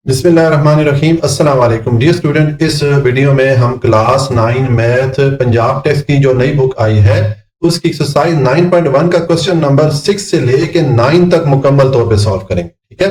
बिस्मिल्लाहिर्रहमानिर्रहीम। अस्सलाम वालेकुम डियर स्टूडेंट। इस वीडियो में हम क्लास 9 मैथ पंजाब टेक्स्ट की जो नई बुक आई है उसकी एक्सरसाइज 9.1 का क्वेश्चन नंबर 6 से लेके 9 तक मुकम्मल तौर पे सॉल्व करेंगे। ठीक है,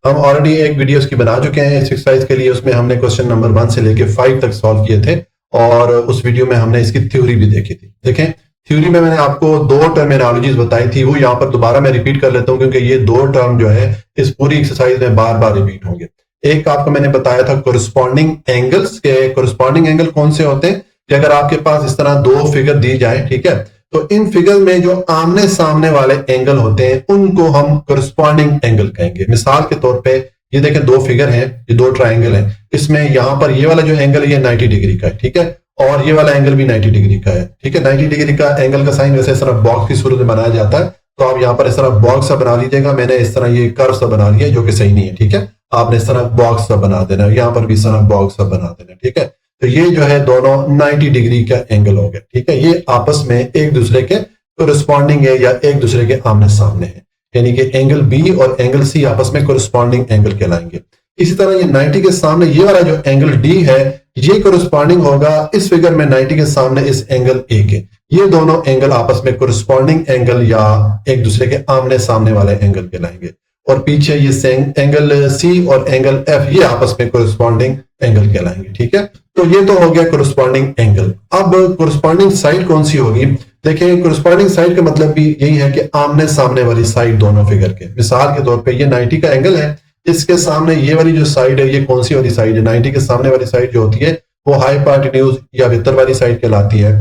हम ऑलरेडी एक वीडियो की बना चुके हैं इस एक्सरसाइज के लिए। उसमें हमने क्वेश्चन नंबर 1 से लेके 5 तक सॉल्व किए थे और उस वीडियो में हमने इसकी थ्योरी भी देखी थी। देखें, थ्योरी में मैंने आपको दो टर्मिनोलॉजीज बताई थी, वो यहाँ पर दोबारा मैं रिपीट कर लेता हूँ क्योंकि ये दो टर्म जो है इस पूरी एक्सरसाइज में बार बार रिपीट होंगे। एक आपको मैंने बताया था कोरिस्पॉन्डिंग एंगल्स के। कोरिस्पॉन्डिंग एंगल कौन से होते हैं कि अगर आपके पास इस तरह दो फिगर दी जाए, ठीक है, तो इन फिगर में जो आमने सामने वाले एंगल होते हैं उनको हम कोरिस्पॉन्डिंग एंगल कहेंगे। मिसाल के तौर पे ये देखें, दो फिगर हैं, ये दो ट्राइंगल हैं, इसमें यहां पर ये वाला जो एंगल है ये 90 डिग्री का है, ठीक है, और ये वाला एंगल भी 90 डिग्री का है, ठीक है। 90 डिग्री का एंगल का साइन वैसे इस तरह बॉक्स की सूरत में बनाया जाता है, तो आप यहाँ पर इस तरह बॉक्स सा बना लीजिएगा। मैंने इस तरह ये कर्व सा बना लिया जो कि सही नहीं है, ठीक है। आपने इस तरह बॉक्स सा बना देना, यहाँ पर भी इस तरह बॉक्स सा बना देना, ठीक है। तो ये जो है दोनों 90 डिग्री का एंगल हो गया, ठीक है। ये आपस में एक दूसरे के कोरिस्पॉन्डिंग है या एक दूसरे के आमने सामने है, यानी कि एंगल बी और एंगल सी आपस में कोरिस्पॉन्डिंग एंगल कहलाएंगे। इसी तरह ये 90 के सामने ये वाला जो एंगल डी है ये कोरिस्पॉन्डिंग होगा इस फिगर में 90 के सामने इस एंगल ए के। ये दोनों एंगल आपस में कोरिस्पॉन्डिंग एंगल या एक दूसरे के आमने सामने वाले एंगल कहलाएंगे। और पीछे ये एंगल सी और एंगल एफ ये आपस में कोरिस्पॉन्डिंग एंगल कहलाएंगे, ठीक है। तो ये तो हो गया कोरिस्पॉन्डिंग एंगल। अब कोरिस्पॉन्डिंग साइड कौन सी होगी? देखिए, कोरिस्पॉन्डिंग साइड का मतलब भी यही है कि आमने सामने वाली साइड दोनों फिगर के। मिसाल के तौर पे ये 90 का एंगल है, इसके सामने ये वाली जो साइड है ये कौन सी वाली साइड है? 90 के सामने वाली साइड जो होती है वो हाइपोटेन्यूज या वितर वाली साइड कहलाती है।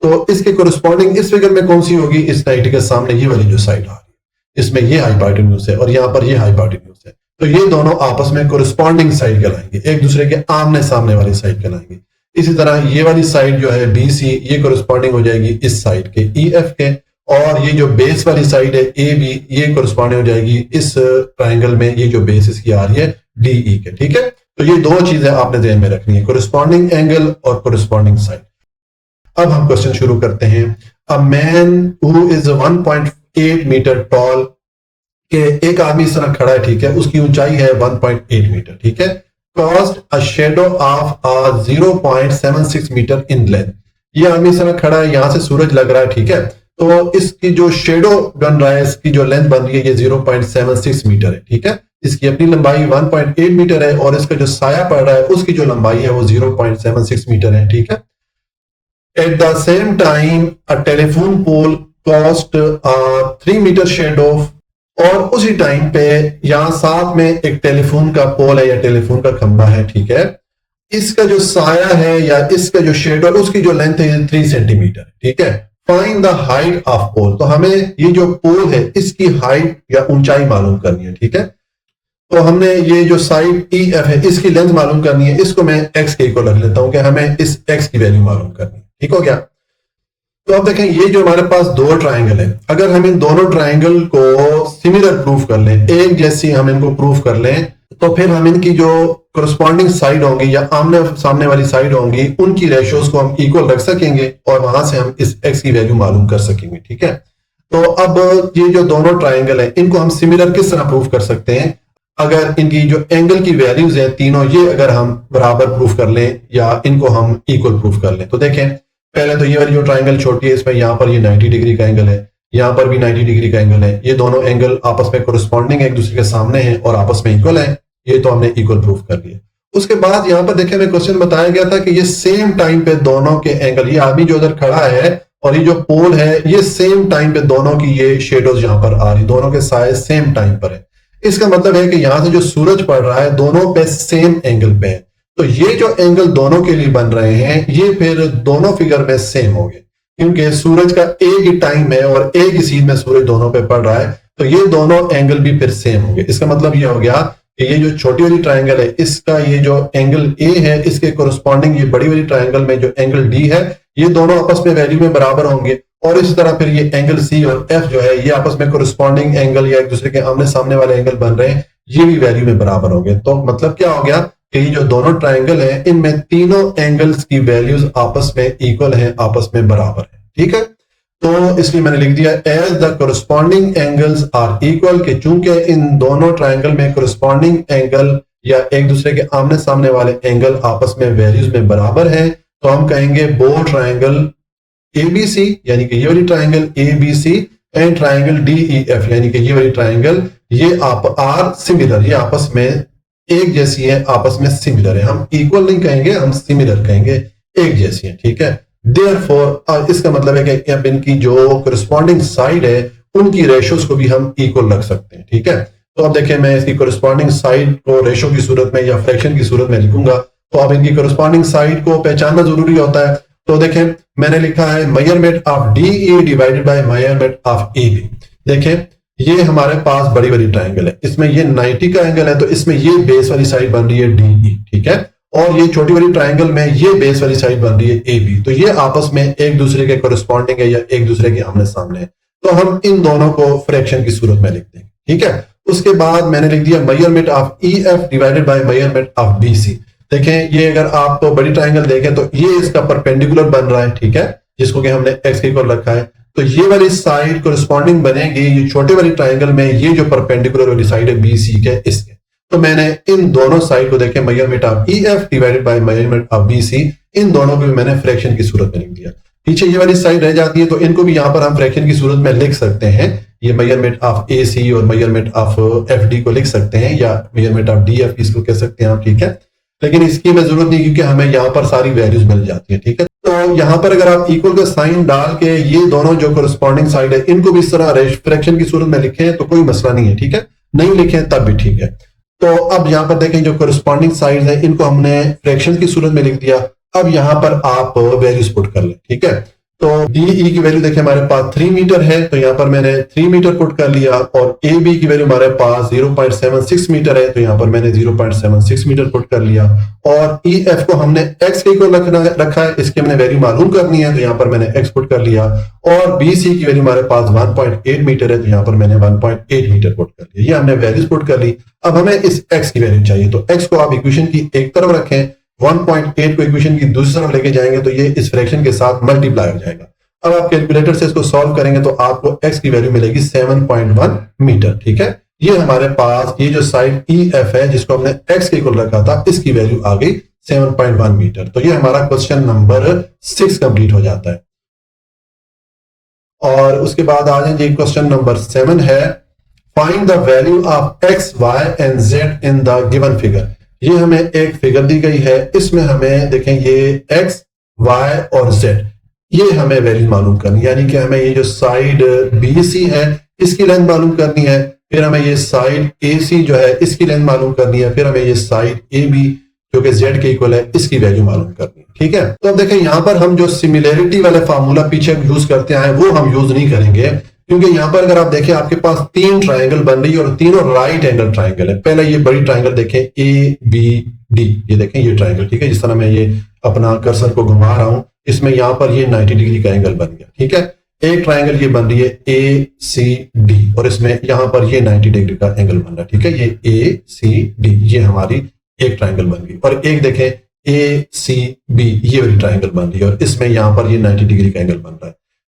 तो इसके कोरिस्पॉन्डिंग इस फिगर में कौन सी होगी? इस 90 के सामने ये वाली जो साइड आ रही है, इसमें ये हाइपोटेन्यूज है और यहाँ पर ये हाइपोटेन्यूज है, तो ये दोनों आपस में कोरिस्पॉन्डिंग साइड कहलाएंगे, एक दूसरे के आमने सामने वाली साइड कहलाएंगे। इसी तरह ये वाली साइड जो है बी सी ये कोरिस्पॉन्डिंग हो जाएगी इस साइड के ई एफ के, और ये जो बेस वाली साइड है ए बी ये कोरिस्पॉन्डिंग हो जाएगी इस ट्राइंगल में, ये जो बेस इसकी आ रही है डी ई के, ठीक है। तो ये दो चीजें आपने ध्यान में रखनी है, कोरिस्पॉन्डिंग एंगल और कोरिस्पॉन्डिंग साइड। अब हम क्वेश्चन शुरू करते हैं। A man who is 1.8 metre tall, के एक आदमी इस तरह खड़ा है, ठीक है, उसकी ऊंचाई है 1.8 मीटर, ठीक है। Cast a shadow of 0.76 metre in length. ये आदमी इस तरह खड़ा है, यहां से सूरज लग रहा है, ठीक है, तो इसकी जो शेडो बन रहा है, इसकी जो लेंथ बन रही है ये 0.76 मीटर है, ठीक है। इसकी अपनी लंबाई 1.8 मीटर है और इसका जो साया पड़ रहा है उसकी जो लंबाई है वो 0.76 मीटर है, ठीक है। At the same time a telephone pole cast 3 metre shadow, और उसी टाइम पे यहां साथ में एक टेलीफोन का पोल है या टेलीफोन का खंबा है, ठीक है। इसका जो साया है या इसका जो शेडो है उसकी जो लेंथ है 3 सेंटीमीटर, ठीक है। फाइंड द हाइट ऑफ पोल, तो हमें ये जो पोल है इसकी हाइट या ऊंचाई मालूम करनी है, ठीक है। तो हमने ये जो साइड ई एफ है इसकी लेंथ मालूम करनी है, इसको मैं एक्स के इक्वल रख लेता हूं कि हमें इस एक्स की वैल्यू मालूम करनी है, ठीक हो गया। तो अब देखें, ये जो हमारे पास दो ट्राइंगल है, अगर हम इन दोनों ट्राइंगल को सिमिलर प्रूफ कर लें, एक जैसी हम इनको प्रूफ कर लें, तो फिर हम इनकी जो कोरिस्पॉन्डिंग साइड होंगी या आमने सामने वाली साइड होंगी उनकी रेशियोज को हम इक्वल रख सकेंगे और वहां से हम इस एक्स की वैल्यू मालूम कर सकेंगे, ठीक है। तो अब ये जो दोनों ट्राइंगल है इनको हम सिमिलर किस तरह प्रूफ कर सकते हैं? अगर इनकी जो एंगल की वैल्यूज है तीनों ये अगर हम बराबर प्रूफ कर लें या इनको हम इक्वल प्रूफ कर लें, तो देखें, पहले तो ये वाली जो ट्राइंगल छोटी है इसमें यहाँ पर ये 90 डिग्री का एंगल है, यहाँ पर भी 90 डिग्री का एंगल है, ये दोनों एंगल आपस में कोरिस्पॉन्डिंग एक दूसरे के सामने हैं और आपस में इक्वल है, ये तो हमने इक्वल प्रूफ कर लिया। उसके बाद यहाँ पर देखें, हमें क्वेश्चन बताया गया था कि ये सेम टाइम पे दोनों के एंगल, ये आदमी जो उधर खड़ा है और ये जो पोल है ये सेम टाइम पे दोनों की ये शेडोज यहाँ पर आ रही, दोनों के साए सेम टाइम पर है। इसका मतलब है कि यहां से जो सूरज पड़ रहा है दोनों पे सेम एंगल पे है, तो ये जो एंगल दोनों के लिए बन रहे हैं ये फिर दोनों फिगर में सेम हो गए, क्योंकि सूरज का एक ही टाइम है और एक ही सीध में सूरज दोनों पे पड़ रहा है, तो ये दोनों एंगल भी फिर सेम हो गए। इसका मतलब ये हो गया कि ये जो छोटी वाली ट्राइंगल है इसका ये जो एंगल ए है इसके कोरिस्पॉन्डिंग ये बड़ी वाली ट्राइंगल में जो एंगल डी है ये दोनों आपस में वैल्यू में बराबर होंगे, और इस तरह फिर ये एंगल सी और एफ जो है ये आपस में कोरिस्पॉन्डिंग एंगल या एक दूसरे के आमने सामने वाले एंगल बन रहे हैं, ये भी वैल्यू में बराबर होंगे। तो मतलब क्या हो गया कि ये जो दोनों ट्राइंगल हैं इनमें तीनों एंगल्स की वैल्यूज आपस में इक्वल हैं, आपस में बराबर है, ठीक है। तो इसलिए मैंने लिख दिया as the corresponding angles are equal, कि चूंकि इन दोनों ट्रायंगल में कोरिस्पॉन्डिंग एंगल या एक दूसरे के आमने सामने वाले एंगल आपस में वैल्यूज में बराबर है, तो हम कहेंगे बोथ ट्रायंगल ABC यानी कि ये वाली triangle ABC and triangle DEF यानी कि ये वाली ट्रायंगल, ये आप आर सिमिलर, ये आपस में एक जैसी है, आपस में सिमिलर है। हम इक्वल नहीं कहेंगे, हम सिमिलर कहेंगे, एक जैसी है, ठीक है। देयरफॉर इसका मतलब है कि अब इनकी जो कोरिस्पॉन्डिंग साइड है उनकी रेशोज को भी हम इक्वल रख सकते हैं, ठीक है। तो अब देखिए मैं इसकी कोरिस्पॉन्डिंग साइड को रेशो की सूरत में या फ्रैक्शन की सूरत में लिखूंगा, तो अब इनकी कोरिस्पॉन्डिंग साइड को पहचानना जरूरी होता है। तो देखें मैंने लिखा है measurement of DE divided by measurement of EB। देखें ये हमारे पास बड़ी बड़ी ट्रायंगल है, इसमें ये 90 का एंगल है, तो इसमें ये बेस वाली साइड बन रही है DE, ठीक है, और ये छोटी वाली ट्रायंगल में ये बेस वाली साइड बन रही है AB। तो ये आपस में एक दूसरे के कोरिस्पॉन्डिंग है या एक दूसरे के आमने सामने है, तो हम इन दोनों को फ्रैक्शन की सूरत में लिख देंगे, ठीक है। उसके बाद मैंने लिख दिया measurement of EF divided by measurement of BC। देखें ये अगर आप बड़ी ट्रायंगल देखें तो ये इसका परपेंडिकुलर बन रहा है, ठीक है, जिसको कि हमने x के इक्वल रखा है, तो ये वाली साइड कोरिस्पॉन्डिंग बनेगी ये छोटे वाली ट्रायंगल में ये जो परपेंडिकुलर वाली साइड है BC के इसके। तो मैंने इन दोनों साइड को देखें measurement of EF divided by measurement of BC, इन दोनों को भी मैंने फ्रैक्शन की सूरत में लिख दिया। पीछे ये वाली साइड रह जाती है, तो इनको भी यहां पर हम फ्रैक्शन की सूरत में लिख सकते हैं, ये मेजरमेंट ऑफ AC और मेजरमेंट ऑफ FD को लिख सकते हैं, या मेजरमेंट ऑफ DF इसको कह सकते हैं आप, ठीक है। लेकिन इसकी हमें जरूरत नहीं क्योंकि हमें यहाँ पर सारी वैल्यूज मिल जाती है, ठीक है। तो यहाँ पर अगर आप इक्वल का साइन डाल के ये दोनों जो कोरिस्पॉन्डिंग साइड है इनको भी इस तरह फ्रैक्शन की सूरत में लिखें तो कोई मसला नहीं है, ठीक है, नहीं लिखें तब भी ठीक है। तो अब यहाँ पर देखें जो कोरिस्पॉन्डिंग साइड है इनको हमने फ्रैक्शन की सूरत में लिख दिया। अब यहाँ पर आप वैल्यूज पुट कर लें, ठीक है। तो DE की वैल्यू देखें हमारे पास 3 मीटर है, तो यहाँ पर मैंने 3 मीटर पुट कर लिया, और AB की वैल्यू हमारे पास 0.76 मीटर है, तो यहाँ पर मैंने 0.76 मीटर पुट कर लिया, और EF को हमने x के इक्वल रखा है, इसकी हमने वैल्यू मालूम करनी है, तो यहाँ पर मैंने x पुट कर लिया, और BC की वैल्यू हमारे पास 1.8 मीटर है, तो यहाँ पर मैंने 1.8 मीटर पुट कर लिया। ये हमने वैल्यूज पुट कर ली। अब हमें इस x की वैल्यू चाहिए, तो x को आप इक्वेशन की एक तरफ रखें, 1.8 को इक्वेशन की दूसरी तरफ लेके जाएंगे तो ये इस फ्रैक्शन के साथ मल्टीप्लाई हो जाएगा। अब आप कैलकुलेटर से इसको सॉल्व करेंगे तो आपको x की वैल्यू मिलेगी 7.1 मीटर, ठीक है। ये हमारे पास ये जो साइड EF है जिसको हमने x के इक्वल रखा था इसकी वैल्यू आ गई 7.1 मीटर। तो ये हमारा क्वेश्चन नंबर 6 कंप्लीट हो जाता है। और उसके बाद आ जाए क्वेश्चन नंबर 7 है find the value of x, y and z in the given figure. ये हमें एक फिगर दी गई है, इसमें हमें देखें ये x, y और z ये हमें वैल्यू मालूम करनी, यानी कि हमें ये जो साइड BC है इसकी लेंथ मालूम करनी है, फिर हमें ये साइड AC जो है इसकी लेंथ मालूम करनी है, फिर हमें ये साइड AB जो कि z के इक्वल है इसकी वैल्यू मालूम करनी है, ठीक है। तो अब देखें यहाँ पर हम जो सिमिलैरिटी वाला फार्मूला पीछे यूज करते आए वो हम यूज नहीं करेंगे, क्योंकि यहाँ पर अगर आप देखें आपके पास 3 ट्रायंगल बन रही है और तीनों राइट एंगल ट्रायंगल है। पहले ये बड़ी ट्रायंगल देखें ABD, ये देखें ये ट्रायंगल, ठीक है, जिस तरह मैं ये अपना कर्सर को घुमा रहा हूं इसमें यहाँ पर ये 90 डिग्री का एंगल बन गया, ठीक है। एक ट्रायंगल ये बन रही है ACD और इसमें यहाँ पर ये 90 डिग्री का एंगल बन रहा है, ठीक है, ये ACD ये हमारी एक ट्रायंगल बन गई। और एक देखें ACB ये वाली ट्रायंगल बन रही है और इसमें यहाँ पर ये 90 डिग्री का एंगल बन रहा है।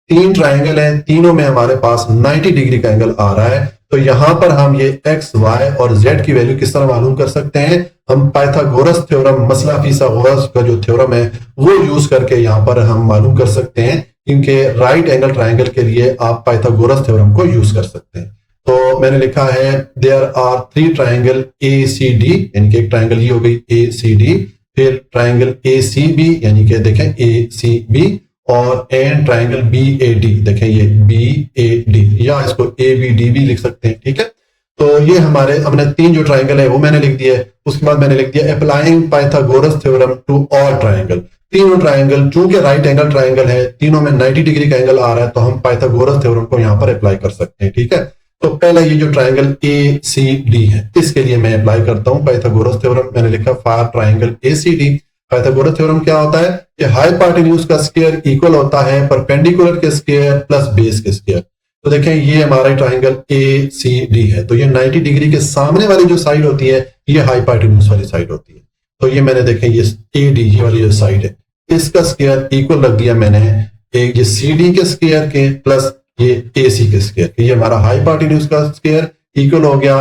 3 ट्रायंगल हैं, तीनों में हमारे पास 90 डिग्री का एंगल आ रहा है। तो यहां पर हम ये x, y और z की वैल्यू किस तरह मालूम कर सकते हैं, हम पाइथागोरस थ्योरम, मसला फिसागोरस का जो थ्योरम है वो यूज करके यहां पर हम मालूम कर सकते हैं, क्योंकि राइट एंगल ट्रायंगल के लिए आप पाइथागोरस थ्योरम को यूज कर सकते हैं। तो मैंने लिखा है देयर आर 3 ट्रायंगल ACD, यानी कि एक ट्रायंगल ये हो गई ACD, फिर ट्रायंगल ACB यानी कि देखें ACB, और एंड ट्रायंगल BAD, देखें ये BAD, या इसको ABD भी लिख सकते हैं, ठीक है। तो ये हमारे हमने 3 जो ट्रायंगल है वो मैंने लिख दिया है। उसके बाद मैंने लिख दिया applying Pythagoras theorem to all triangle. तीनों ट्रायंगल चूंकि राइट एंगल ट्रायंगल है, तीनों में 90 डिग्री का एंगल आ रहा है, तो हम पाइथागोरस थ्योरम को यहाँ पर अप्लाई कर सकते हैं, ठीक है। तो पहले ये जो ट्रायंगल ACD है इसके लिए मैं अप्लाई करता हूँ पाइथागोरस थ्योरम। मैंने लिखा for triangle ACD Pythagoras theorem क्या होता है कि हाइपोटेन्यूज का स्क्वायर इक्वल होता है परपेंडिकुलर के स्क्वायर प्लस बेस के स्क्वायर। तो देखें ये हमारा ट्रायंगल ACD है, तो ये 90 डिग्री के सामने वाली जो साइड होती है ये हाइपोटेन्यूज वाली साइड होती है। तो ये मैंने देखें ये AD ये वाली जो साइड है इसका स्क्वायर इक्वल रख दिया मैंने एक ये CD के स्क्वायर के प्लस ये AC के स्क्वायर के, ये हमारा हाइपोटेन्यूज का स्क्वायर इक्वल हो गया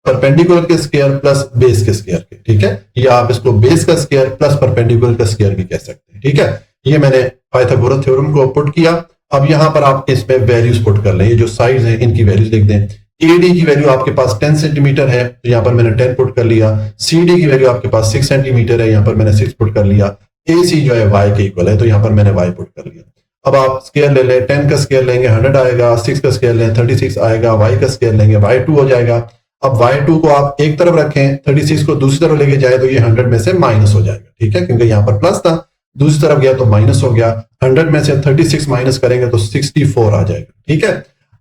परपेंडिकुलर के स्क्वायर प्लस बेस के स्क्वायर के, ठीक है। या आप इसको बेस का स्क्वायर प्लस परपेंडिकुलर का स्क्वायर भी कह सकते हैं, ठीक है। ये मैंने पाइथागोरस थ्योरम को पुट किया। अब यहां पर आप इसमें वैल्यूज पुट कर लें, ये जो साइड्स हैं इनकी वैल्यूज लिख दें। AD की वैल्यू आपके पास 10 सेंटीमीटर है, तो यहां पर मैंने 10 पुट कर लिया। CD की वैल्यू आपके पास 6 सेंटीमीटर है, यहां पर मैंने 6 पुट कर लिया। AC जो है y के इक्वल है, तो यहां पर मैंने y पुट कर लिया। अब आप स्क्वायर ले लें, 10 का स्क्वायर लेंगे 100 आएगा, 6 का स्क्वायर लें 36 आएगा, y का स्क्वायर लेंगे y2 हो जाएगा। अब y2 को आप एक तरफ रखें, 36 को दूसरी तरफ लेके जाए तो ये 100 में से माइनस हो जाएगा, ठीक है, क्योंकि यहाँ पर प्लस था, दूसरी तरफ गया तो माइनस हो गया। 100 में से 36 माइनस करेंगे तो 64 आ जाएगा, ठीक है।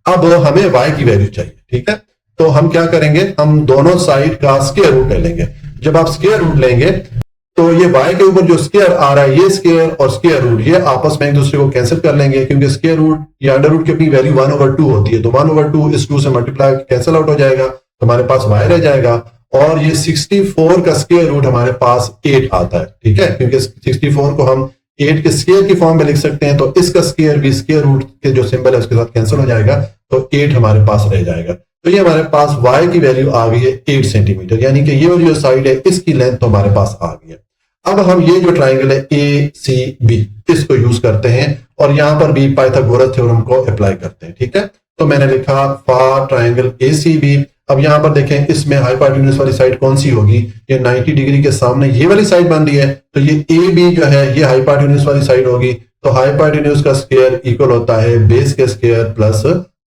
अब हमें y की वैल्यू चाहिए, ठीक है। तो हम क्या करेंगे, हम दोनों साइड का स्क्वायर रूट ले लेंगे। जब आप स्क्वायर रूट लेंगे तो ये y के ऊपर जो स्क्वायर आ रहा है, ये स्क्वायर और स्क्वायर रूट ये आपस में एक दूसरे को कैंसिल कर लेंगे, क्योंकि स्क्वायर रूट या अंडर रूट की अपनी वैल्यू 1/2 होती है, तो 1/2 इस 2 से मल्टीप्लाई कैंसिल आउट हो जाएगा, तो हमारे पास y रह जाएगा। और ये 64 का स्क्वायर रूट हमारे पास 8 आता है, ठीक है, क्योंकि 64 को हम 8 के स्क्वायर की फॉर्म में लिख सकते हैं, तो इसका स्क्वायर भी स्क्वायर रूट के जो सिंबल है उसके साथ कैंसिल हो जाएगा, तो 8 हमारे पास रह जाएगा। तो ये हमारे पास y की वैल्यू आ गई है 8 सेंटीमीटर, यानी कि ये जो साइड है इसकी लेंथ तो हमारे पास आ गई है। अब हम ये जो ट्राइंगल है ACB इसको यूज करते हैं और यहां पर भी पाइथागोरस थ्योरम को अप्लाई करते हैं, ठीक है। तो मैंने लिखा फॉर ट्राइंगल ACB। अब यहां पर देखें इसमें हाइपोटेन्यूज वाली साइड कौन सी होगी, ये 90 डिग्री के सामने ये वाली साइड बन रही है, तो ये AB जो है ये हाइपोटेन्यूज वाली साइड होगी। तो हाइपोटेन्यूज का स्क्वायर इक्वल होता है बेस के स्क्वायर प्लस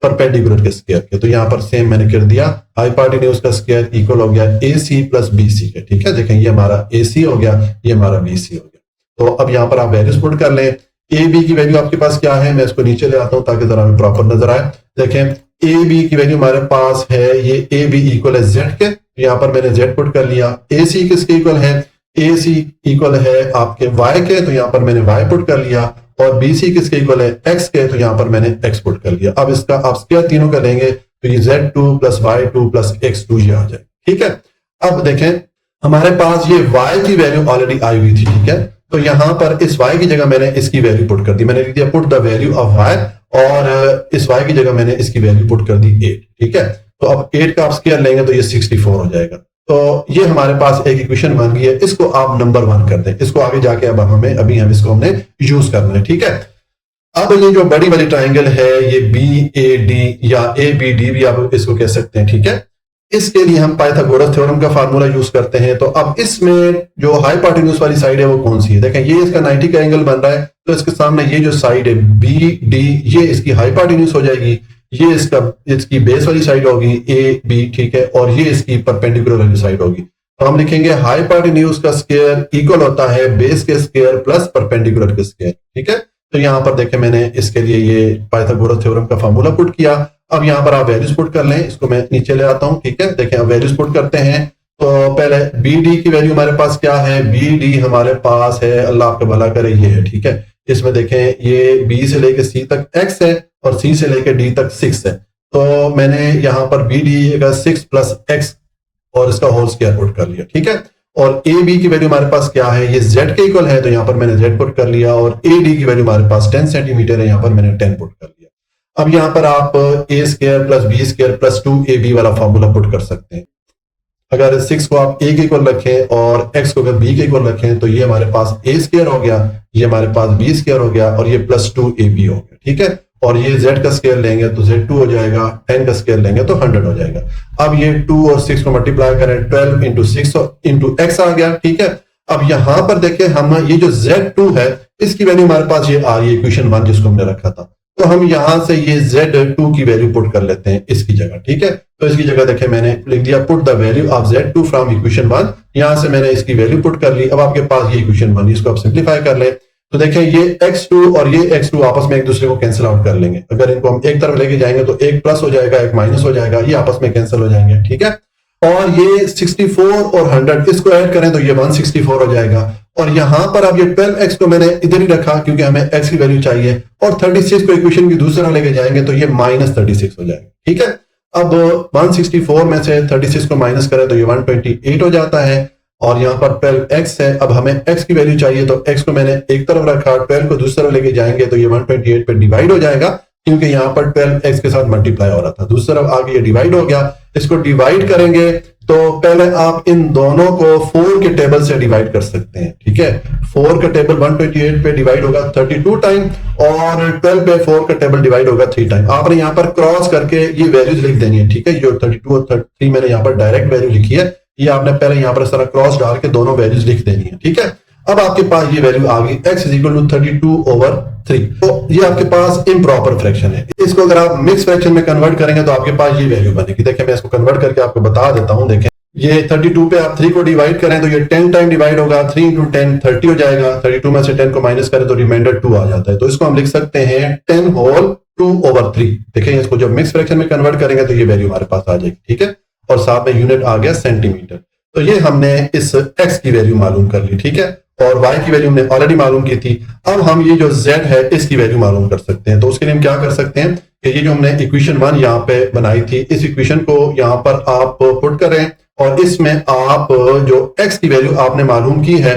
परपेंडिकुलर के स्क्वायर के, तो यहां पर सेम मैंने कर दिया, हाइपोटेन्यूज का स्क्वायर इक्वल हो गया AC प्लस BC के, ठीक है। देखें ये हमारा AC हो गया, ये हमारा BC हो गया। तो अब यहां पर आप वैल्यूज पुट कर लें। AB की वैल्यू आपके पास क्या है, मैं इसको नीचे ले आता हूं ताकि जरा हमें प्रॉपर नजर आए। देखें AB की वैल्यू हमारे पास है, ये AB इक्वल है Z के, यहां पर मैंने Z पुट कर लिया। AC किसके इक्वल है, AC इक्वल है आपके Y के, तो यहां पर मैंने Y पुट कर लिया। और BC किसके इक्वल है, X के, तो यहां पर मैंने X पुट कर लिया। अब इसका आप स्क्वायर तीनों का लेंगे तो ये Z2 plus Y2 plus X2 ये आ जाए, ठीक है। अब देखें हमारे पास ये Y की वैल्यू ऑलरेडी आई हुई थी, ठीक है। तो यहां पर इस Y की जगह मैंने इसकी वैल्यू पुट कर दी, मैंने लिख दिया put the value of Y, और इस Y की जगह मैंने इसकी वैल्यू पुट कर दी 8, ठीक है। तो अब 8 का आप स्क्वायर लेंगे तो ये 64 हो जाएगा। तो ये हमारे पास एक इक्वेशन बन गई है, इसको आप नंबर 1 कर दें, इसको आगे जाके अब हमें हम इसको हमने यूज करना है, ठीक है। अब ये जो बड़ी वाली ट्राइंगल है ये BAD या ABD भी आप इसको कह सकते हैं, ठीक है। इसके लिए हम पाइथागोरस थ्योरम का फार्मूला यूज करते हैं। तो अब इसमें जो हाइपोटेन्यूज वाली साइड है वो कौन सी है, देखें ये इसका 90 का एंगल बन रहा है, तो इसके सामने ये जो साइड है BD ये इसकी हाइपोटेन्यूज हो जाएगी, ये इसकी बेस वाली साइड होगी AB, ठीक है, और ये इसकी परपेंडिकुलर वाली साइड होगी। तो हम लिखेंगे हाइपोटेन्यूज का स्क्वायर इक्वल होता है बेस के स्क्वायर प्लस परपेंडिकुलर के स्क्वायर, ठीक है। तो यहां पर देखें मैंने इसके लिए ये पाइथागोरस थ्योरम का फार्मूला पुट किया। अब यहां पर आप वैल्यूज पुट कर लें, इसको मैं नीचे ले आता हूं, ठीक है। देखें अब वैल्यूज पुट करते हैं। तो पहले BD की वैल्यू हमारे पास क्या है, BD हमारे पास है, अल्लाह आपका भला करे, ये है, ठीक है। इसमें देखें ये B से लेके C तक X है और C से लेके D तक 6 है। तो मैंने यहां पर BD का 6 प्लस X और इसका होल स्क्वायर पुट कर लिया, ठीक है। और AB की वैल्यू हमारे पास क्या है, ये Z के इक्वल है, तो यहां पर मैंने Z पुट कर लिया। और AD की वैल्यू हमारे पास 10 सेंटीमीटर है, यहां पर मैंने 10 पुट कर लिया। अब यहां पर आप A square plus B square plus 2AB वाला फॉर्मूला पुट कर सकते हैं। अगर 6 को आप A के इक्वल रखें और X को अगर B के इक्वल रखें तो ये हमारे पास A स्क्वायर हो गया, ये हमारे पास B स्क्वायर हो गया और ये प्लस 2AB हो गया, ठीक है। और ये Z का स्क्वायर लेंगे तो Z2 हो जाएगा, 10 का स्क्वायर लेंगे तो 100 हो जाएगा। अब ये 2 और 6 को मल्टीप्लाई करें, 12 इंटू 6 इंटू X आ गया, ठीक है। अब यहां पर देखें हम ये जो Z2 है इसकी वैल्यू हमारे पास ये आ रही है इक्वेशन 1 जिसको हमने रखा था, तो हम यहां से ये Z2 की वैल्यू पुट कर लेते हैं इसकी जगह, ठीक है। तो इसकी जगह देखें मैंने लिख दिया put the value of Z2 from equation 1, यहां से मैंने इसकी वैल्यू पुट कर ली। अब आपके पास ये इक्वेशन 1, इसको आप सिंप्लीफाई कर लें तो देखें ये X2 और ये X2 आपस में एक दूसरे को कैंसिल आउट कर लेंगे। अगर इनको हम एक तरफ लेके जाएंगे तो एक प्लस हो जाएगा, एक माइनस हो जाएगा, ये आपस में कैंसिल हो जाएंगे, ठीक है। और ये 64 और 100 इसको ऐड करें तो ये 164 हो जाएगा। और यहां पर अब ये 12x को मैंने इधर ही रखा क्योंकि हमें x की वैल्यू चाहिए, और 36 को इक्वेशन की दूसरा लेके जाएंगे तो ये -36 हो जाएगा, ठीक है। अब 164 में से 36 को माइनस करें तो ये 128 हो जाता है, और यहाँ पर 12x है। अब हमें x की वैल्यू चाहिए, तो x को मैंने एक तरफ रखा, 12 को दूसरी तरफ लेके जाएंगे तो ये 128 पे डिवाइड हो जाएगा, क्योंकि यहाँ पर 12x के साथ मल्टीप्लाई हो रहा था। दूसरी तरफ आगे ये डिवाइड हो गया। इसको डिवाइड करेंगे तो पहले आप इन दोनों को 4 के टेबल से डिवाइड कर सकते हैं, ठीक है। 4 का टेबल 128 पे डिवाइड होगा 32 टाइम, और 12 पे 4 का टेबल डिवाइड होगा 3 टाइम। आपने यहाँ पर क्रॉस करके ये वैल्यूज लिख देनी है, ठीक है। जो 32 और 33 मैंने यहाँ पर डायरेक्ट वैल्यू लिखी है, ये आपने पहले यहाँ पर इस तरह क्रॉस डाल के दोनों वैल्यूज लिख देनी है, ठीक है। अब आपके पास ये वैल्यू आ गई x इज इक्वल टू 32/3। तो ये आपके पास इम्प्रॉपर फ्रैक्शन है। इसको अगर आप मिक्स फ्रैक्शन में कन्वर्ट करेंगे तो आपके पास ये वैल्यू बनेगी। देखिए मैं इसको कन्वर्ट करके आपको बता देता हूं। देखें ये 32 पे आप 3 को डिवाइड करें तो ये 10 टाइम डिवाइड होगा, 3 × 10 30 हो जाएगा। 32 में से 10 को माइनस करें तो रिमाइंडर 2 आ जाता है। तो इसको हम लिख सकते हैं 10^2/3। देखिए इसको जब मिक्स फ्रैक्शन में कन्वर्ट करेंगे तो ये वैल्यू हमारे पास आ जाएगी, ठीक है। और साथ में यूनिट आ गया सेंटीमीटर। तो ये हमने इस x की वैल्यू मालूम कर ली, ठीक है। और y की वैल्यू हमने ऑलरेडी मालूम की थी। अब हम ये जो z है इसकी वैल्यू मालूम कर सकते हैं। तो उसके लिए हम क्या कर सकते हैं कि ये जो हमने इक्वेशन 1 यहाँ पे बनाई थी, इस इक्वेशन को यहाँ पर आप पुट करें और इसमें आप जो x की वैल्यू आपने मालूम की है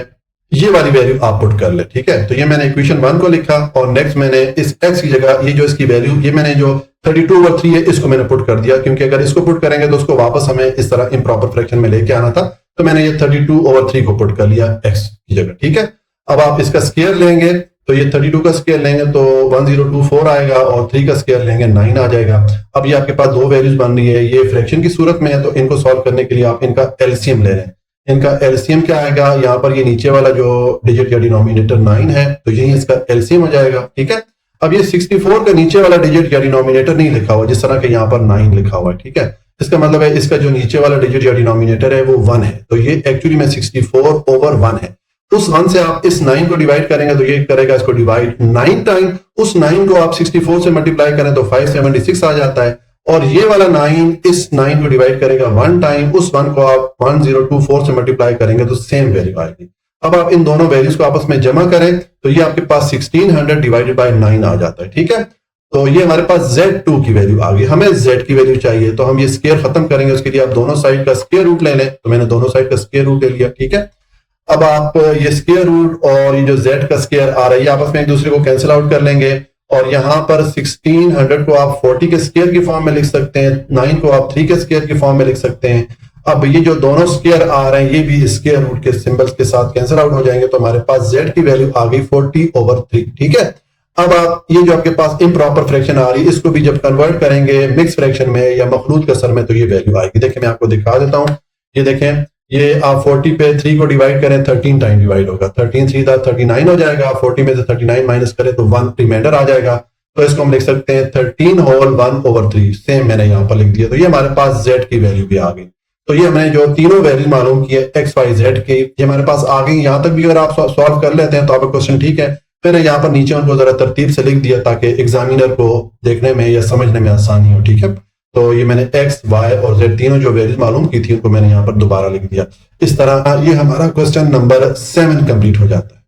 ये वाली वैल्यू आप पुट कर ले, ठीक है। तो ये मैंने इक्वेशन 1 को लिखा और नेक्स्ट मैंने इस x की जगह ये जो इसकी वैल्यू, ये मैंने जो 32/3 है इसको मैंने पुट कर दिया, क्योंकि अगर इसको पुट करेंगे तो उसको वापस हमें इस तरह इम्प्रॉपर फ्रैक्शन में लेके आना था। तो मैंने ये 32/3 को पुट कर लिया x की जगह, ठीक है। अब आप इसका स्क्वायर लेंगे तो ये 32 का स्क्वायर लेंगे तो 1024 आएगा और 3 का स्क्वायर लेंगे 9 आ जाएगा। अब ये आपके पास दो वैल्यूज बन रही है, ये फ्रैक्शन की सूरत में है, तो इनको सॉल्व करने के लिए आप इनका एलसीएम ले रहे हैं। इनका एलसीएम क्या आएगा, यहाँ पर ये नीचे वाला जो डिजिट या डिनोमिनेटर 9 है तो यही इसका एलसीएम हो जाएगा, ठीक है। अब ये 64 का नीचे वाला डिजिट या डिनोमिनेटर नहीं लिखा हुआ, जिस तरह के यहाँ पर 9 लिखा हुआ है, ठीक है। इसका मतलब है इसका जो नीचे वाला डिजिट या डिनोमिनेटर है वो 1 है, तो ये एक्चुअली में 64/1 है। उस 1 से आप इस 9 को डिवाइड करेंगे तो ये करेगा इसको डिवाइड 9 टाइम। उस 9 को आप 64 से मल्टीप्लाई करें तो 576 आ जाता है, और ये वाला 9 इस 9 को डिवाइड करेगा 1 टाइम। उस 1 को आप 1024 से मल्टीप्लाई करेंगे तो सेम वैल्यू आएगी। अब आप इन दोनों वैल्यूज को आपस में जमा करें तो ये आपके पास 1600 डिवाइडेड बाय 9 आ जाता है, ठीक है। तो ये हमारे पास Z2 की वैल्यू आ गई। हमें Z की वैल्यू चाहिए तो हम ये स्क्वायर खत्म करेंगे, उसके लिए आप दोनों साइड का स्क्वायर रूट ले लें। तो मैंने दोनों साइड का स्क्वायर रूट ले लिया, ठीक है। अब आप ये स्क्वायर रूट और ये जो Z का स्क्वायर आ रहा है आपस में एक दूसरे को कैंसिल आउट कर लेंगे, और यहाँ पर 1600 को आप 40 के स्क्वायर की फॉर्म में लिख सकते हैं, 9 को आप 3 के स्क्वायर की फॉर्म में लिख सकते हैं। अब ये जो दोनों स्क्वायर आ रहे हैं ये भी स्क्वायर रूट के सिंबल्स के साथ कैंसिल आउट हो जाएंगे, तो हमारे पास Z की वैल्यू आ गई 40/3, ठीक है। अब आप ये जो आपके पास इम्प्रॉपर फ्रैक्शन आ रही है इसको भी जब कन्वर्ट करेंगे मिक्स फ्रैक्शन में या मखलूत कसर में तो ये वैल्यू आएगी। देखिए मैं आपको दिखा देता हूँ, ये देखें, ये आप 40 पे 3 को डिवाइड करें 13 टाइम डिवाइड होगा, 13 3 39 हो जाएगा। 40 में से 39 माइनस करें तो 1 रिमाइंडर आ जाएगा, तो इसको हम लिख सकते हैं 13/1/3। सेम मैंने यहाँ पर लिख दिया, तो ये हमारे पास Z की वैल्यू भी आ गई। तो ये हमने जो तीनों वैल्यू मालूम की है x y z की, ये हमारे पास आ गई। यहाँ तक भी अगर आप सॉल्व कर लेते हैं तो आपका क्वेश्चन ठीक है। फिर यहाँ पर नीचे उनको जरा तरतीब से लिख दिया ताकि एग्जामिनर को देखने में या समझने में आसानी हो, ठीक है। तो ये मैंने x, y और z तीनों जो वैल्यूज मालूम की थी उनको मैंने यहाँ पर दोबारा लिख दिया। इस तरह ये हमारा क्वेश्चन नंबर 7 कंप्लीट हो जाता है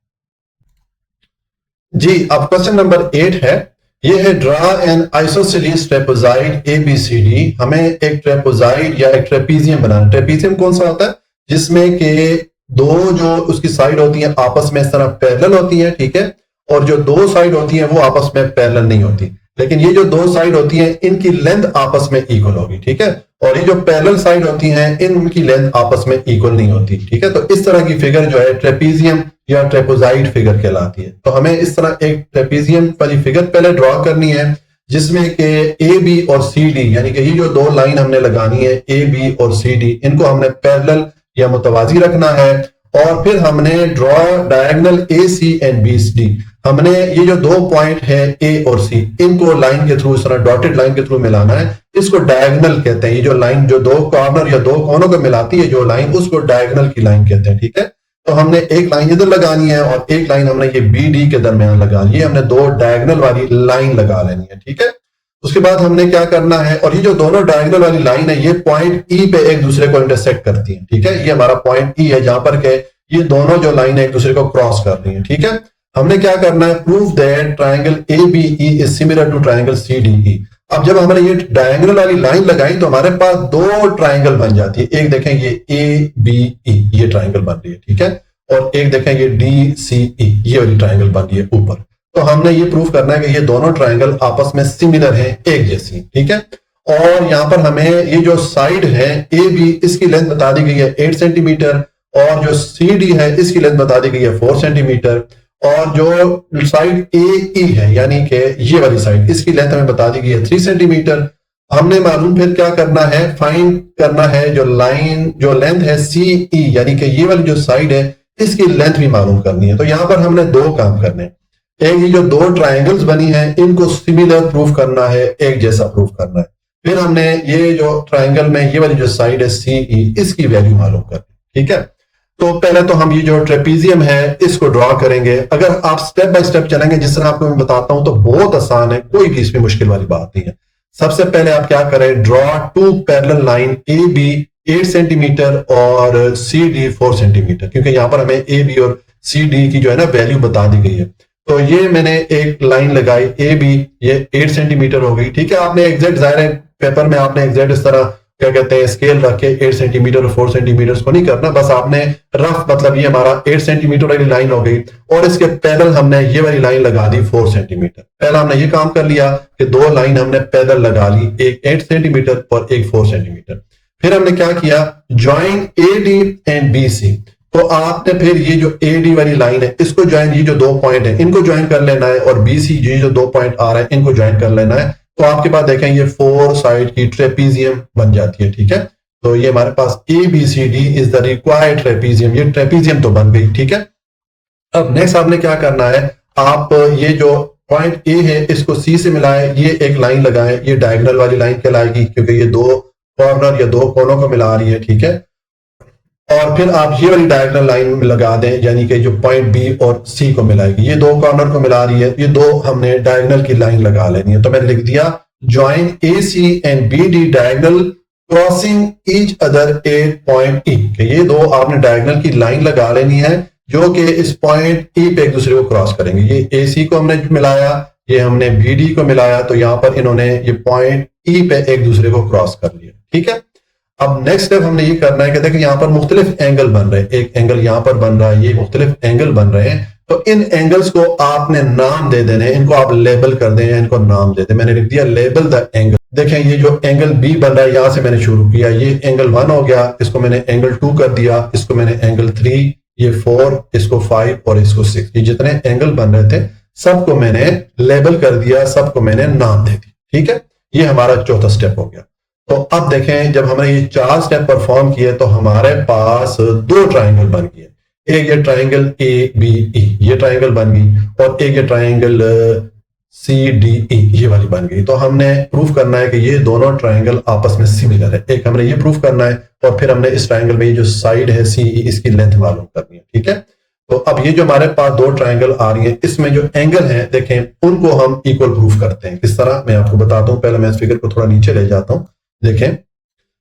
जी। अब क्वेश्चन नंबर 8 है, ये है draw N isosceles trapezoid ABCD। हमें एक ट्रेपेजॉइड या एक ट्रेपीजियम बनाना। ट्रेपीजियम कौन सा होता है, जिसमें के दो जो उसकी साइड होती हैं आपस में इस तरह पैरेलल होती हैं, ठीक है, और जो दो साइड होती हैं वो आपस में पैरेलल नहीं होती, लेकिन ये जो दो साइड होती हैं इनकी लेंथ आपस में इक्वल होगी, ठीक है। और ये जो पैरेलल साइड होती हैं इनकी लेंथ आपस में इक्वल नहीं होती, ठीक है। तो इस तरह की फिगर जो है ट्रेपीजियम या ट्रेपेजॉइड फिगर कहलाती है। तो हमें इस तरह एक ट्रेपीजियम वाली फिगर पहले ड्रॉ करनी है, जिसमें के AB और CD यानी कि ये जो दो लाइन हमने लगानी है AB और CD, इनको हमने पैरेलल या मुतवाजी रखना है। और फिर हमने draw diagonal AC and BD। हमने ये जो दो पॉइंट है A और C, इनको लाइन के थ्रू इस तरह डॉटेड लाइन के थ्रू मिलाना है। इसको डायगोनल कहते हैं। ये जो लाइन जो दो कॉर्नर या दो कोनों को मिलाती है जो लाइन, उसको डायगोनल की लाइन कहते हैं, ठीक है। तो हमने एक लाइन इधर लगानी है और एक लाइन हमने ये BD के दरमियान लगानी है। हमने दो डायगोनल वाली लाइन लगा लेनी है, ठीक है। उसके बाद हमने क्या करना है, और ये जो दोनों डायगोनल वाली लाइन है ये पॉइंट E पे एक दूसरे को इंटरसेक्ट करती है, ठीक है। ये हमारा पॉइंट E है जहां पर के ये दोनों जो लाइन है एक दूसरे को क्रॉस कर रही है, ठीक है। हमने क्या करना है, prove that triangle ABE is similar to triangle CDE। अब जब हमने ये डायगोनल वाली लाइन लगाई तो हमारे पास दो ट्राइंगल बन जाती है। एक देखें ये ए बी ई, ये ट्राइंगल बन रही है, ठीक है। और एक देखें ये डी सी ई, ये वाली ट्राइंगल बन रही है ऊपर। तो हमने ये प्रूव करना है कि ये दोनों ट्राइंगल आपस में सिमिलर हैं, एक जैसी, ठीक है। और यहां पर हमें ये जो साइड है ए बी, इसकी लेंथ बता दी गई है 8 सेंटीमीटर, और जो सी डी है इसकी लेंथ बता दी गई है 4 सेंटीमीटर, और जो साइड ए ई है यानी कि ये वाली साइड, इसकी लेंथ हमें बता दी गई है 3 सेंटीमीटर। हमने मालूम फिर क्या करना है, फाइंड करना है जो लाइन जो लेंथ है सी ई, यानी कि ये वाली जो साइड है इसकी लेंथ भी मालूम करनी है। तो यहां पर हमने दो काम करने हैं। एक ये जो दो ट्राइंगल्स बनी है इनको सिमिलर प्रूफ करना है, एक जैसा प्रूफ करना है। फिर हमने ये जो ट्राइंगल में ये वाली जो साइड है सी ई, इसकी वैल्यू मालूम करनी, ठीक है। तो पहले तो हम ये जो ट्रेपीजियम है इसको ड्रॉ करेंगे। अगर आप स्टेप बाय स्टेप चलेंगे जिस तरह आपको मैं बताता हूं तो बहुत आसान है, कोई भी इसमें मुश्किल वाली बात नहीं है। सबसे पहले आप क्या करें, draw two parallel line A B 8 centimetre और सी डी 4 सेंटीमीटर, क्योंकि यहां पर हमें ए बी और सी डी की जो है ना वैल्यू बता दी गई है। तो ये मैंने एक लाइन लगाई ए बी, ये 8 सेंटीमीटर हो गई, ठीक है। आपने एग्जैक्ट, जाहिर है पेपर में आपने एग्जैक्ट इस तरह क्या कहते हैं स्केल रख के 8 सेंटीमीटर और 4 सेंटीमीटर को नहीं करना, बस आपने रफ, मतलब ये हमारा 8 सेंटीमीटर वाली लाइन हो गई और इसके पैदल हमने ये वाली लाइन लगा दी 4 सेंटीमीटर। पहला हमने ये काम कर लिया कि दो लाइन हमने पैदल लगा ली, एक 8 सेंटीमीटर और एक 4 सेंटीमीटर। फिर हमने क्या किया, join A D and B C. तो आपने फिर ये जो ए डी वाली लाइन है इसको ज्वाइन, ये जो दो पॉइंट है इनको ज्वाइन कर लेना है, और बी सी ये जो दो पॉइंट आ रहा है इनको ज्वाइन कर लेना है। तो आपके पास देखें ये 4 साइड की ट्रेपीजियम बन जाती है, ठीक है। तो ये हमारे पास A B C D is the required trapezium, ये ट्रेपीजियम तो बन गई, ठीक है। अब नेक्स्ट आपने क्या करना है, आप ये जो पॉइंट ए है इसको सी से मिलाएं, ये एक लाइन लगाएं, ये डायगोनल वाली लाइन कहलाएगी क्योंकि ये दो कॉर्नर या दो कोनों को मिला रही है, ठीक है। और फिर आप ये वाली डायगोनल लाइन लगा दें, यानी कि जो पॉइंट बी और सी को मिलाएगी, ये दो कॉर्नर को मिला रही है, ये दो हमने डायगोनल की लाइन लगा लेनी है। तो मैंने लिख दिया join A C and B D diagonal crossing each other at point E, ये दो आपने डायगोनल की लाइन लगा लेनी है जो कि इस पॉइंट ई पे एक दूसरे को क्रॉस करेंगे। ये ए सी को हमने मिलाया, ये हमने बी डी को मिलाया, तो यहां पर इन्होंने ये पॉइंट ई पे एक दूसरे को क्रॉस कर लिया, ठीक है। अब नेक्स्ट स्टेप हमने ये करना है कि देखिए यहाँ पर मुख्तलिफ एंगल बन रहे हैं, एक एंगल यहाँ पर बन रहा है, ये मुख्तलिफ एंगल बन रहे हैं। तो इन एंगल्स को आपने नाम दे देने, इनको आप लेबल कर दें, इनको नाम दे दें। मैंने लिख दिया लेबल द एंगल। देखें ये जो एंगल बी बन रहा है यहां से मैंने शुरू किया, ये एंगल 1 हो गया, इसको मैंने एंगल 2 कर दिया, इसको मैंने एंगल 3, ये 4, इसको 5 और इसको 6। ये जितने एंगल बन रहे थे सबको मैंने लेबल कर दिया, सबको मैंने नाम दे दी, ठीक है। ये हमारा चौथा स्टेप हो गया। तो अब देखें जब हमने ये 4 स्टेप परफॉर्म किए तो हमारे पास दो ट्राइंगल बन गए। एक ये ट्राइंगल ए बी ई, ये ट्राइंगल बन गई, और एक ये ट्राइंगल सी डी ई, ये वाली बन गई। तो हमने प्रूफ करना है कि ये दोनों ट्राइंगल आपस में सिमिलर है। एक हमने ये प्रूफ करना है, और फिर हमने इस ट्राइंगल में ये जो साइड है सी ई, इसकी लेंथ मालूम करनी है, ठीक है। तो अब ये जो हमारे पास दो ट्राइंगल आ रही है, इसमें जो एंगल है देखें उनको हम इक्वल प्रूफ करते हैं। किस तरह मैं आपको बताता हूं, पहले मैं इस फिगर को थोड़ा नीचे ले जाता हूं। देखें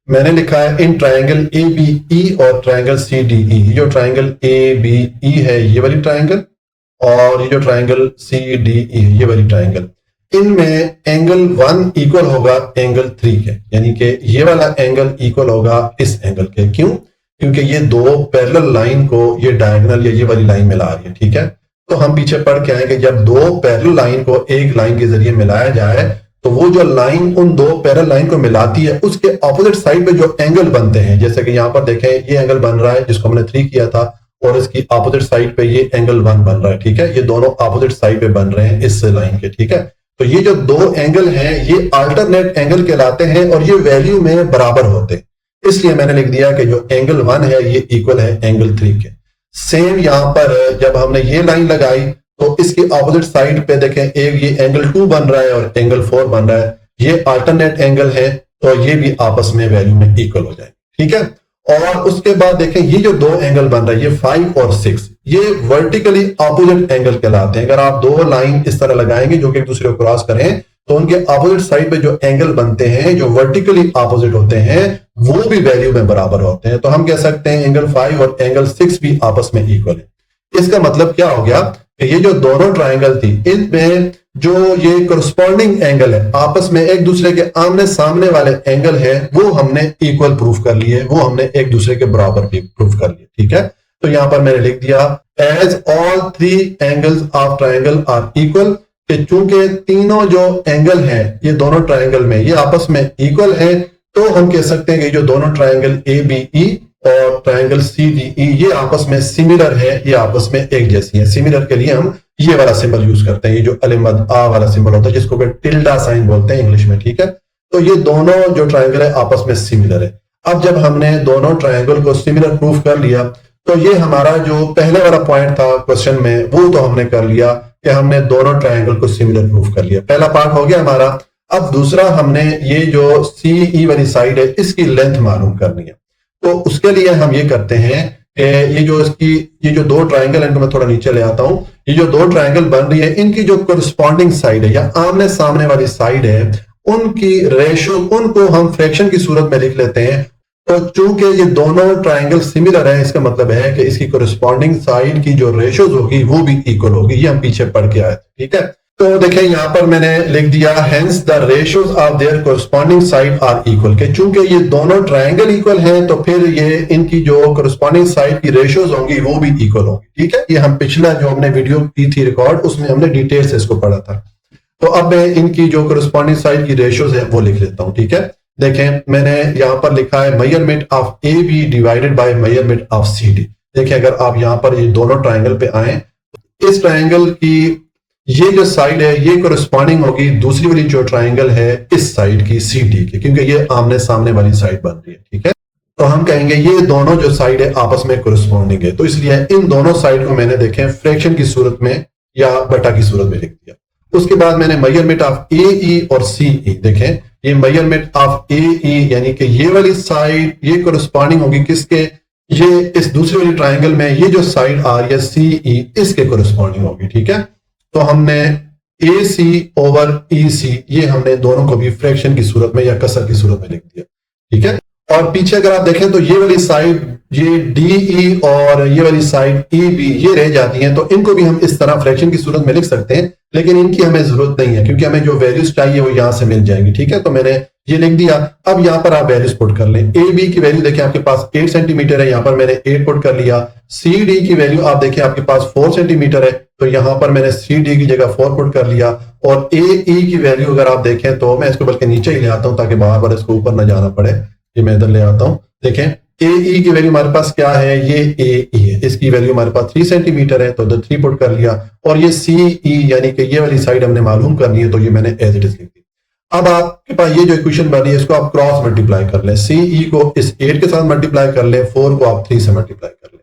मैंने लिखा है in triangle A B E और ट्राइंगल सी डी ई। जो ट्राइंगल ए बी ई है ये वाली ट्राइंगल, और ये जो ट्राइंगल सी डी ई है ये वाली ट्राइंगल, इनमें एंगल 1 इक्वल होगा एंगल 3 के, यानी कि ये वाला एंगल इक्वल होगा इस एंगल के। क्यों? क्योंकि ये दो पैरेलल लाइन को ये डायगोनल या ये वाली लाइन मिला रही है, ठीक है। तो हम पीछे पढ़ के आए कि जब दो पैरेलल लाइन को एक लाइन के जरिए मिलाया जाए तो वो जो लाइन उन दो पैरेलल लाइन को मिलाती है उसके ऑपोजिट साइड पे जो एंगल बनते हैं, जैसे कि यहाँ पर देखें ये एंगल बन रहा है जिसको हमने 3 किया था, और इसकी ऑपोजिट साइड पे ये एंगल 1 बन रहा है, ठीक है। ये दोनों ऑपोजिट साइड पे बन रहे हैं इस लाइन के, ठीक है। तो ये जो दो एंगल हैं ये अल्टरनेट एंगल कहलाते हैं और ये वैल्यू में बराबर होते हैं। इसलिए मैंने लिख दिया कि जो एंगल 1 है ये इक्वल है एंगल 3 के। सेम यहां पर जब हमने ये लाइन लगाई तो इसकी ऑपोजिट साइड पे देखें एक ये एंगल 2 बन रहा है और एंगल 4 बन रहा है, ये अल्टरनेट एंगल है, तो ये भी आपस में वैल्यू में इक्वल हो जाए, ठीक है। और उसके बाद देखें ये जो दो एंगल बन रहा है ये 5 और 6, ये वर्टिकली ऑपोजिट एंगल कहलाते हैं। अगर आप दो लाइन इस तरह लगाएंगे जो कि एक दूसरे को क्रॉस करें तो उनके ऑपोजिट साइड पे जो एंगल बनते हैं जो वर्टिकली ऑपोजिट होते हैं वो भी वैल्यू में बराबर होते हैं। तो हम कह सकते हैं एंगल 5 और एंगल 6 भी आपस में इक्वल है। इसका मतलब क्या हो गया कि ये जो दोनों ट्राइंगल थी इनमें जो ये कोरस्पॉन्डिंग एंगल है, आपस में एक दूसरे के आमने सामने वाले एंगल है, वो हमने इक्वल प्रूफ कर लिए, वो हमने एक दूसरे के बराबर भी प्रूफ कर लिए। ठीक है, तो यहां पर मैंने लिख दिया as all three angles of triangle are equal, कि चूंकि तीनों जो एंगल हैं ये दोनों ट्राइंगल में ये आपस में इक्वल है, तो हम कह सकते हैं कि जो दोनों ट्राइंगल ए बी ई और ट्राइंगल सी डी ई ये आपस में सिमिलर है, ये आपस में एक जैसी है। सिमिलर के लिए हम ये वाला सिंबल यूज करते हैं, ये जो अलिमद आ वाला सिंबल होता है जिसको टिल्डा साइन बोलते हैं इंग्लिश में। ठीक है, तो ये दोनों जो ट्राइंगल है आपस में सिमिलर है। अब जब हमने दोनों ट्राइंगल को सिमिलर प्रूफ कर लिया, तो ये हमारा जो पहले वाला पॉइंट था क्वेश्चन में वो तो हमने कर लिया कि हमने दोनों ट्राइंगल को सिमिलर प्रूफ कर लिया, पहला पार्ट हो गया हमारा। अब दूसरा हमने ये जो सी ई वाली साइड है इसकी लेंथ मालूम करनी है, तो उसके लिए हम ये करते हैं ये जो दो ट्राइंगल है इनको मैं थोड़ा नीचे ले आता हूं। ये जो दो ट्राइंगल बन रही है इनकी जो कोरस्पॉन्डिंग साइड है या आमने सामने वाली साइड है, उनकी रेशो उनको हम फ्रैक्शन की सूरत में लिख लेते हैं। तो चूंकि ये दोनों ट्राइंगल सिमिलर है, इसका मतलब है कि इसकी कोरस्पॉन्डिंग साइड की जो रेशोज होगी वो भी इक्वल होगी। ये हम पीछे पढ़ के आए थे। ठीक है, तो देखें यहां पर मैंने लिख दिया hence the ratios of their corresponding side are equal, के चूंकि ये दोनों ट्राइंगल इक्वल हैं तो फिर ये इनकी जो कोरस्पॉन्डिंग साइड की रेशियोज होंगी वो भी इक्वल होंगी। ठीक है, ये हम पिछला जो हमने वीडियो की थी रिकॉर्ड उसमें हमने डिटेल से इसको पढ़ा था। तो अब मैं इनकी जो कोरस्पॉन्डिंग साइड की रेशियोज है वो लिख लेता हूं। ठीक है, देखें मैंने यहां पर लिखा है measurement of A B divided by measurement of C D. देखिए अगर आप यहां पर ये दोनों ट्राइंगल पे आए, इस ट्राइंगल की ये जो साइड है ये कोरस्पॉन्डिंग होगी दूसरी वाली जो ट्राइंगल है इस साइड की सी डी की, क्योंकि ये आमने सामने वाली साइड बन रही है। ठीक है, तो हम कहेंगे ये दोनों जो साइड है आपस में कोरस्पॉन्डिंग है, तो इसलिए इन दोनों साइड को मैंने देखें फ्रैक्शन की सूरत में या बटा की सूरत में लिख दिया। उसके बाद मैंने मेजरमेंट ऑफ ए ई और सी ई, देखें ये मेजरमेंट ऑफ ए ई यानी कि ये वाली साइड ये कोरस्पॉन्डिंग होगी किसके, ये इस दूसरी वाली ट्राइंगल में ये जो साइड आ रही है सी ई इसके कोरस्पॉन्डिंग होगी। ठीक है, तो हमने ए सी ओवर ई सी ये हमने दोनों को भी फ्रैक्शन की सूरत में या कसर की सूरत में लिख दिया। ठीक है, और पीछे अगर आप देखें तो ये वाली साइड ये डी ई और ये वाली साइड ई बी ये रह जाती हैं, तो इनको भी हम इस तरह फ्रैक्शन की सूरत में लिख सकते हैं, लेकिन इनकी हमें जरूरत नहीं है क्योंकि हमें जो वैल्यूज चाहिए वो यहां से मिल जाएंगी। ठीक है, तो मैंने ये लिख दिया। अब यहां पर आप वैल्यूज पुट कर लें। ए बी की वैल्यू देखें आपके पास 8 सेंटीमीटर है, यहां पर मैंने 8 पुट कर लिया। सी डी की वैल्यू आप देखें आपके पास 4 सेंटीमीटर है, तो यहां पर मैंने सी डी की जगह 4 पुट कर लिया। और ए ई की वैल्यू अगर आप देखें तो मैं इसको बल्कि नीचे ही ले आता हूं ताकि बार बार इसको ऊपर ना जाना पड़े, ये मैं इधर ले आता हूं। देखें ए ई की वैल्यू हमारे पास क्या है, ये ए ई है, इसकी वैल्यू हमारे पास 3 सेंटीमीटर है, तो इधर 3 पुट कर लिया। और ये सी ई यानी कि ये वाली साइड हमने मालूम करनी है, तो ये मैंने एज इट इज लिख दी। अब आपके पास ये जो इक्वेशन बनी है इसको आप क्रॉस मल्टीप्लाई कर लें। सी ई को इस 8 के साथ मल्टीप्लाई कर लें, 4 को आप 3 से मल्टीप्लाई कर लें,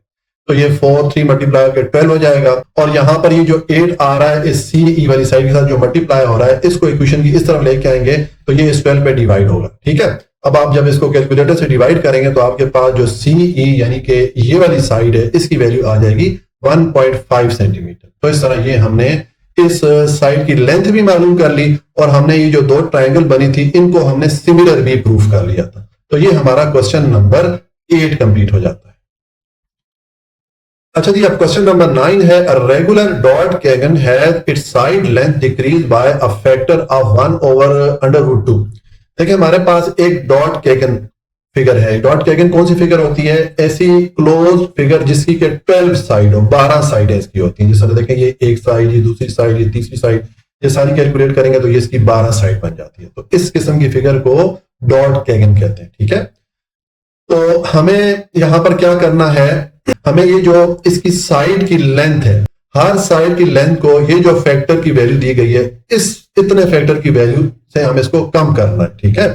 तो ये 4 3 मल्टीप्लाई करके 12 हो जाएगा। और यहां पर ये जो 8 आ रहा है इस सी ई वाली साइड के साथ जो मल्टीप्लाई हो रहा है, इसको इक्वेशन की इस तरफ लेके आएंगे तो ये इस 12 पे डिवाइड होगा। ठीक है, अब आप जब इसको कैलकुलेटर से डिवाइड करेंगे तो आपके पास जो सी ई यानी कि ये वाली साइड है इसकी वैल्यू आ जाएगी 1.5 सेंटीमीटर। तो इस तरह ये हमने इस साइड की लेंथ भी मालूम कर ली और हमने ये जो दो ट्राइंगल बनी थी इनको हमने सिमिलर भी प्रूफ कर लिया था। तो ये हमारा क्वेश्चन नंबर 8 कंप्लीट हो जाता है। अच्छा जी, अब क्वेश्चन नंबर 9 है, a regular octagon has its side length decrease by a factor of 1/√2। देखिए हमारे पास एक डॉट कैगन फिगर है। डॉट कैगन कौन सी फिगर होती है, ऐसी क्लोज फिगर जिसकी के 12 साइड हो, 12 साइड इसकी होती है। जैसे देखें ये एक साइड, ये दूसरी साइड, ये तीसरी साइड, ये सारी कैलकुलेट करेंगे तो ये इसकी 12 साइड बन जाती है। तो इस किस्म की फिगर को डॉट कैगन कहते हैं। ठीक है, तो हमें यहां पर क्या करना है, हमें ये जो इसकी साइड की लेंथ है, हर साइड की लेंथ को ये जो फैक्टर की वैल्यू दी गई है इस इतने फैक्टर की वैल्यू से हम इसको कम करना है। ठीक है,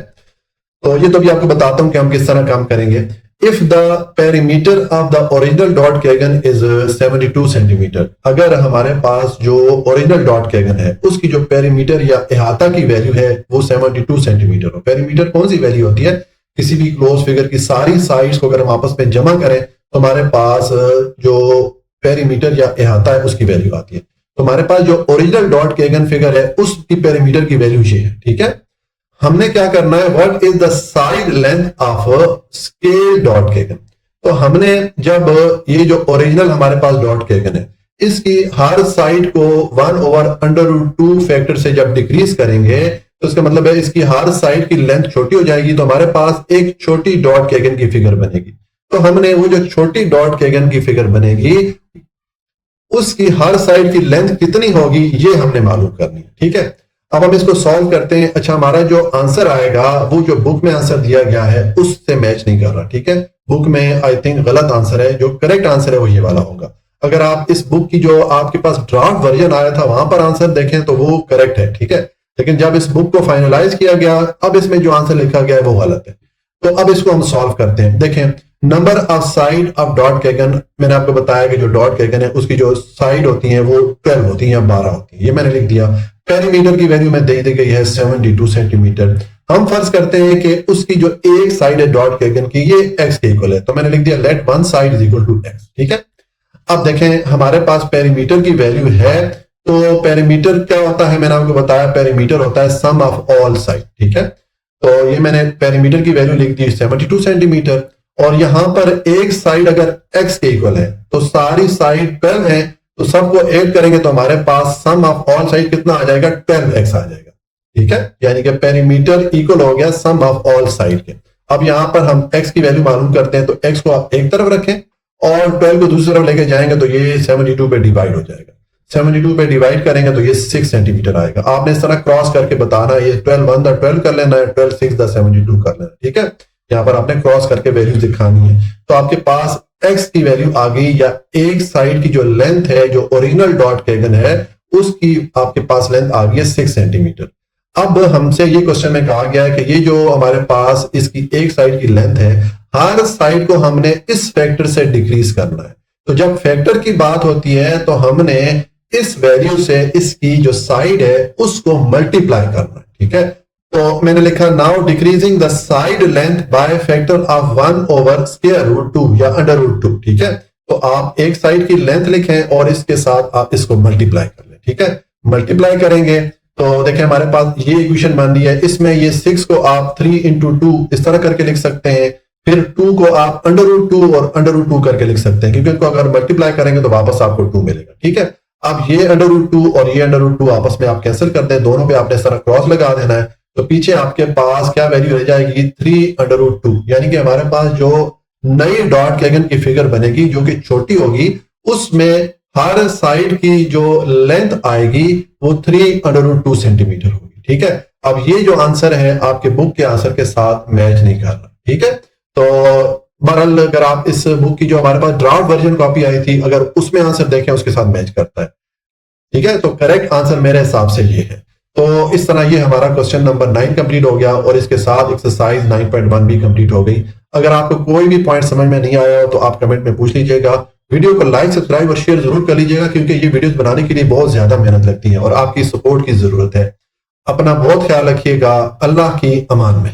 तो ये तो भी आपको बताता हूं कि हम किस तरह काम करेंगे। If the perimeter of the original octagon is 72 centimetre, अगर हमारे पास जो ओरिजिनल डॉट कैगन है उसकी जो पेरीमीटर या अहाता की वैल्यू है वो 72 सेंटीमीटर हो। पेरीमीटर कौन सी वैल्यू होती है, किसी भी क्लोज फिगर की सारी साइड्स को अगर हम आपस में जमा करें तो हमारे पास जो पेरीमीटर या अहाता है उसकी वैल्यू आती है। तो हमारे पास जो ओरिजिनल डॉट कैगन फिगर है उसकी पेरीमीटर की वैल्यू ये है। ठीक है, हमने क्या करना है, what is the side length of scale octagon. तो हमने जब ये जो ओरिजिनल हमारे पास डॉट कैगन है इसकी हर साइड को 1/√2 फैक्टर से जब डिक्रीज करेंगे तो इसका मतलब है इसकी हर साइड की लेंथ छोटी हो जाएगी, तो हमारे पास एक छोटी डॉट कैगन की फिगर बनेगी। तो हमने वो जो छोटी डॉट कैगन की फिगर बनेगी उसकी हर साइड की लेंथ कितनी होगी ये हमने मालूम करनी है। ठीक है, अब हम इसको सॉल्व करते हैं। अच्छा, हमारा जो आंसर आएगा वो जो बुक में आंसर दिया गया है उससे मैच नहीं कर रहा। ठीक है, बुक में आई थिंक गलत आंसर है, जो करेक्ट आंसर है वो ये वाला होगा। अगर आप इस बुक की जो आपके पास ड्राफ्ट वर्जन आया था वहां पर आंसर देखें तो वो करेक्ट है। ठीक है, लेकिन जब इस बुक को फाइनलाइज किया गया अब इसमें जो आंसर लिखा गया है वो गलत है। तो अब इसको हम सॉल्व करते हैं। देखें, number of side of octagon, मैंने आपको बताया कि जो डॉट कैगन है उसकी जो साइड होती है वो 12 होती है या 12 होती है, ये मैंने लिख दिया। पेरीमीटर की वैल्यू में दे दी गई है 72 सेंटीमीटर। हम फर्ज करते हैं कि उसकी जो एक साइड है डॉट कैगन की ये x के इक्वल है, तो मैंने लिख दिया let one side is equal to x। ठीक है, अब देखें हमारे पास पेरीमीटर की वैल्यू है, तो पेरीमीटर क्या होता है मैंने आपको बताया, पेरीमीटर होता है सम ऑफ ऑल साइड। ठीक है, तो ये मैंने पेरीमीटर की वैल्यू लिख दी 72 सेंटीमीटर, और यहां पर एक साइड अगर x के इक्वल है तो सारी साइड 12 है, तो सबको ऐड करेंगे तो हमारे पास सम ऑफ ऑल साइड कितना आ जाएगा, 12x आ जाएगा। ठीक है, यानी कि पेरीमीटर इक्वल हो गया सम ऑफ ऑल साइड के। अब यहां पर हम x की वैल्यू मालूम करते हैं, तो x को आप एक तरफ रखें और 12 को दूसरी तरफ लेके जाएंगे तो ये 72 पे डिवाइड हो जाएगा। 72 पे डिवाइड करेंगे तो ये 6 सेंटीमीटर आएगा। आपने इस तरह क्रॉस करके बताना, ये 12 1 12 कर लेना है, 12 6 72 कर लेना। ठीक है, यहाँ पर आपने क्रॉस करके वैल्यू दिखानी है। तो आपके पास x की वैल्यू आ गई, या एक साइड की जो लेंथ है जो ओरिजिनल डॉट कैगन है उसकी आपके पास लेंथ आ गई है 6 सेंटीमीटर। अब हमसे ये क्वेश्चन में कहा गया है कि ये जो हमारे पास इसकी एक साइड की लेंथ है हर साइड को हमने इस फैक्टर से डिक्रीज करना है। तो जब फैक्टर की बात होती है तो हमने इस वैल्यू से इसकी जो साइड है उसको मल्टीप्लाई करना है। ठीक है, तो मैंने लिखा now decreasing the side length by factor of 1/√2 या √2। ठीक है, तो आप एक साइड की लेंथ लिखें और इसके साथ आप इसको मल्टीप्लाई कर लें। ठीक है, मल्टीप्लाई करेंगे तो देखें हमारे पास ये इक्वेशन बन रही है। इसमें ये 6 को आप 3 × 2 इस तरह करके लिख सकते हैं, फिर 2 को आप √2 और √2 करके लिख सकते हैं, क्योंकि इनको अगर मल्टीप्लाई करेंगे तो वापस आपको 2 मिलेगा। ठीक है, अब ये √2 और ये √2 आपस में आप कैंसिल कर दें, दोनों पे आपने इस तरह क्रॉस लगा देना है, तो पीछे आपके पास क्या वैल्यू रह जाएगी 3/2। यानी कि हमारे पास जो नई डॉट कैगन की फिगर बनेगी जो कि छोटी होगी, उसमें हर साइड की जो लेंथ आएगी वो 3/2 सेंटीमीटर होगी। ठीक है, अब ये जो आंसर है आपके बुक के आंसर के साथ मैच नहीं कर रहा। ठीक है, तो बहरहाल अगर आप इस बुक की जो हमारे पास ड्राफ्ट वर्जन कॉपी आई थी अगर उसमें आंसर देखें उसके साथ मैच करता है। ठीक है, तो करेक्ट आंसर मेरे हिसाब से ये है। तो इस तरह ये हमारा क्वेश्चन नंबर 9 कंप्लीट हो गया और इसके साथ एक्सरसाइज 9.1 भी कंप्लीट हो गई। अगर आपको कोई भी पॉइंट समझ में नहीं आया हो तो आप कमेंट में पूछ लीजिएगा। वीडियो को लाइक, सब्सक्राइब और शेयर जरूर कर लीजिएगा, क्योंकि ये वीडियोस बनाने के लिए बहुत ज्यादा मेहनत लगती है और आपकी सपोर्ट की जरूरत है। अपना बहुत ख्याल रखिएगा। अल्लाह की अमान में।